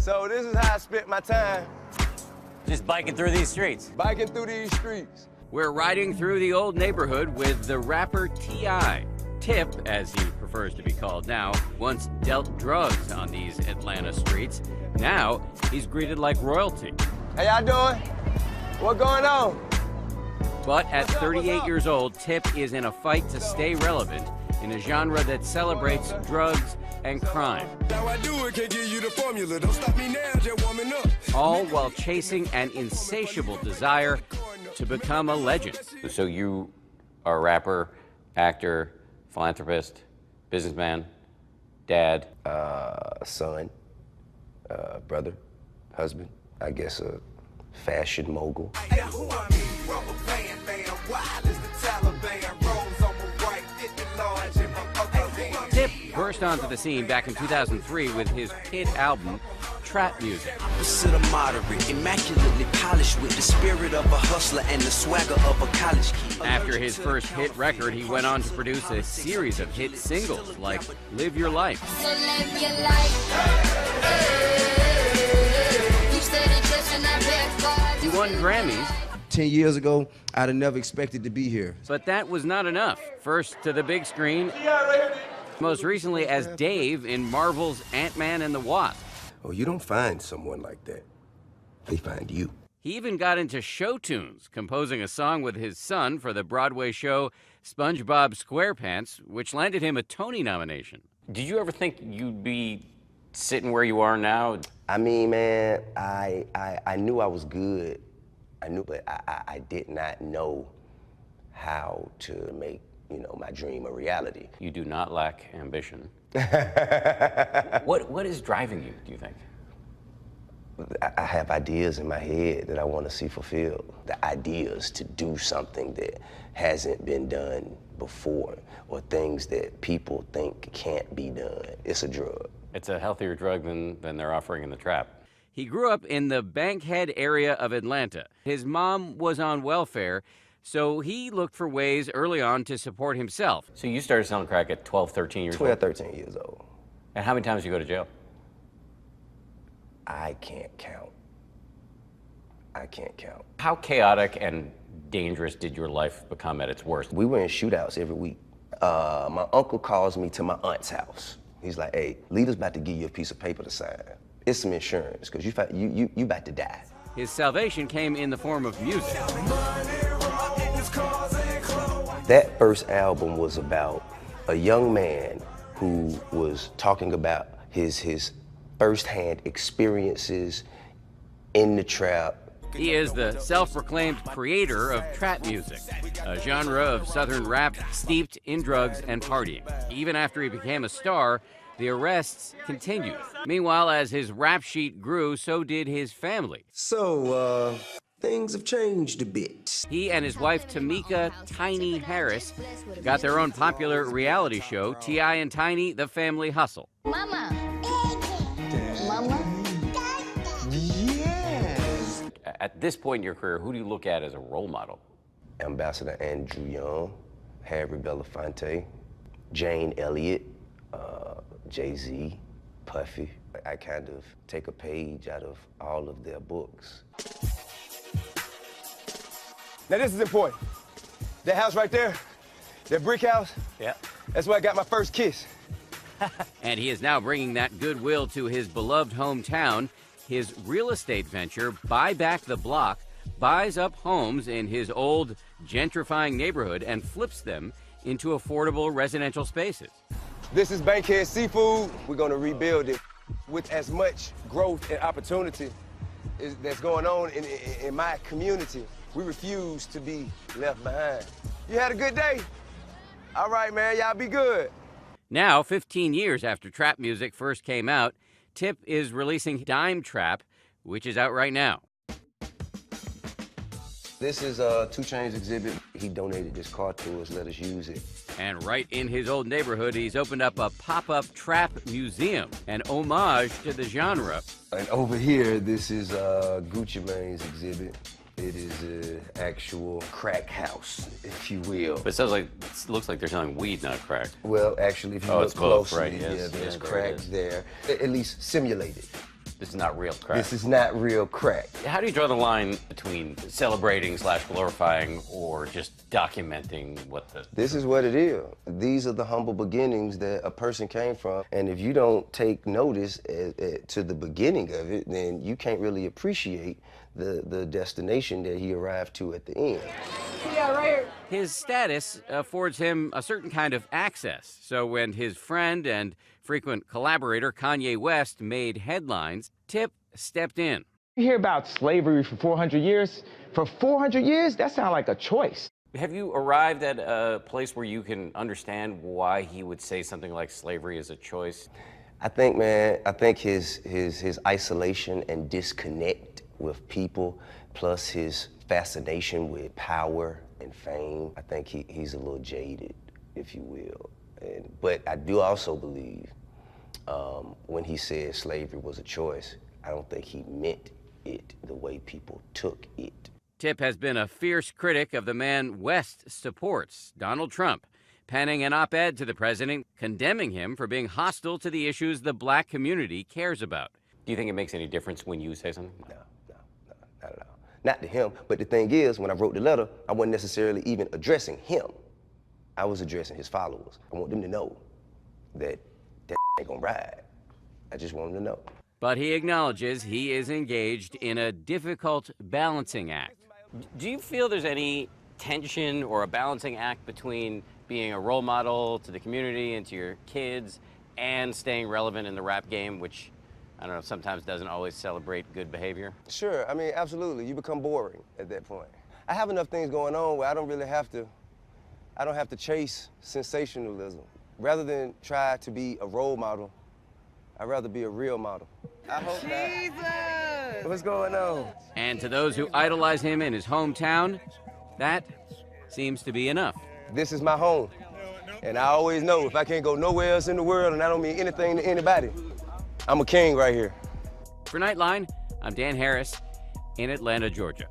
So this is how I spent my time. Just biking through these streets. Biking through these streets. We're riding through the old neighborhood with the rapper T.I. Tip, as he prefers to be called now, once dealt drugs on these Atlanta streets. Now, he's greeted like royalty. How y'all doing? What going on? But at 38 years old, Tip is in a fight to stay relevant in a genre that celebrates drugs and crime. Now I do it, can't give you the formula. Don't stop me now, just warming up. All while chasing an insatiable desire to become a legend. So you are a rapper, actor, philanthropist, businessman, dad. Son, brother, husband, I guess a fashion mogul. Tip burst onto the scene back in 2003 with his hit album, Trap Music. Opposite of moderate, immaculately polished with the spirit of a hustler and the swagger of a college kid. After his first hit record, he went on to produce a series of hit singles like Live Your Life. So live your life. You said it just and I backfired. He won Grammys. 10 years ago, I'd have never expected to be here. But that was not enough. First to the big screen, most recently as Dave in Marvel's Ant-Man and the Wasp. Oh, you don't find someone like that. They find you. He even got into show tunes, composing a song with his son for the Broadway show SpongeBob SquarePants, which landed him a Tony nomination. Did you ever think you'd be sitting where you are now? I mean, man, I knew I was good. I knew, but I did not know how to make, my dream a reality. You do not lack ambition. What is driving you, do you think? I have ideas in my head that I want to see fulfilled. The ideas to do something that hasn't been done before, or things that people think can't be done. It's a drug. It's a healthier drug than they're offering in the trap. He grew up in the Bankhead area of Atlanta. His mom was on welfare, so he looked for ways early on to support himself. So you started selling crack at 12, 13 years 12, old? 13 years old. And how many times did you go to jail? I can't count. I can't count. How chaotic and dangerous did your life become at its worst? We were in shootouts every week. My uncle calls me to my aunt's house. He's like, hey, leader's about to give you a piece of paper to sign. It's some insurance, because you about to die. His salvation came in the form of music. That first album was about a young man who was talking about his firsthand experiences in the trap. He is the self-proclaimed creator of trap music, a genre of Southern rap steeped in drugs and partying. Even after he became a star, the arrests continued. Meanwhile, as his rap sheet grew, so did his family. So, things have changed a bit. He and his wife, Tamika Tiny Harris, got their own popular reality show, T.I. and Tiny, The Family Hustle. Mama. Mama. Yes. At this point in your career, who do you look at as a role model? Ambassador Andrew Young, Harry Belafonte, Jane Elliott, Jay-Z, Puffy. I kind of take a page out of all of their books. Now this is important. That house right there, that brick house, Yeah. that's where I got my first kiss. And he is now bringing that goodwill to his beloved hometown. His real estate venture, Buy Back the Block, buys up homes in his old gentrifying neighborhood and flips them into affordable residential spaces. This is Bankhead Seafood. We're gonna rebuild it with as much growth and opportunity that's going on in my community. We refuse to be left behind. You had a good day? All right, man, y'all be good. Now, 15 years after trap music first came out, Tip is releasing Dime Trap, which is out right now. This is 2 Chainz exhibit. He donated this car to us, let us use it. And right in his old neighborhood, he's opened up a pop-up trap museum, an homage to the genre. And over here, this is Gucci Mane's exhibit. It is an actual crack house, if you will. But it looks like they're selling weed, not crack. Well, actually, if you Oh, look it's both, closely, right? yeah, Yes, there's yes, there it crack is. there, at least simulated. This is not real crack. This is not real crack. How do you draw the line between celebrating / glorifying or just documenting what the... This is what it is. These are the humble beginnings that a person came from. And if you don't take notice to the beginning of it, then you can't really appreciate the destination that he arrived to at the end. Yeah, right here. His status affords him a certain kind of access. So when his friend and frequent collaborator Kanye West made headlines, Tip stepped in. You hear about slavery for 400 years. For 400 years, that sounds like a choice. Have you arrived at a place where you can understand why he would say something like slavery is a choice? I think, man, his isolation and disconnect with people, plus his fascination with power and fame, I think he's a little jaded, if you will. But I do also believe when he said slavery was a choice, I don't think he meant it the way people took it. Tip has been a fierce critic of the man West supports, Donald Trump, penning an op-ed to the president condemning him for being hostile to the issues the black community cares about. Do you think it makes any difference when you say something? No, not at all. Not to him, but the thing is, when I wrote the letter, I wasn't necessarily even addressing him. I was addressing his followers. I want them to know that ain't gonna ride. I just want them to know. But he acknowledges he is engaged in a difficult balancing act. Do you feel there's any tension or a balancing act between being a role model to the community and to your kids and staying relevant in the rap game, which, I don't know, sometimes doesn't always celebrate good behavior? Sure, I mean, absolutely. You become boring at that point. I have enough things going on where I don't have to chase sensationalism. Rather than try to be a role model, I'd rather be a real model. I hope that. What's going on? And to those who idolize him in his hometown, that seems to be enough. This is my home. And I always know if I can't go nowhere else in the world, and I don't mean anything to anybody, I'm a king right here. For Nightline, I'm Dan Harris in Atlanta, Georgia.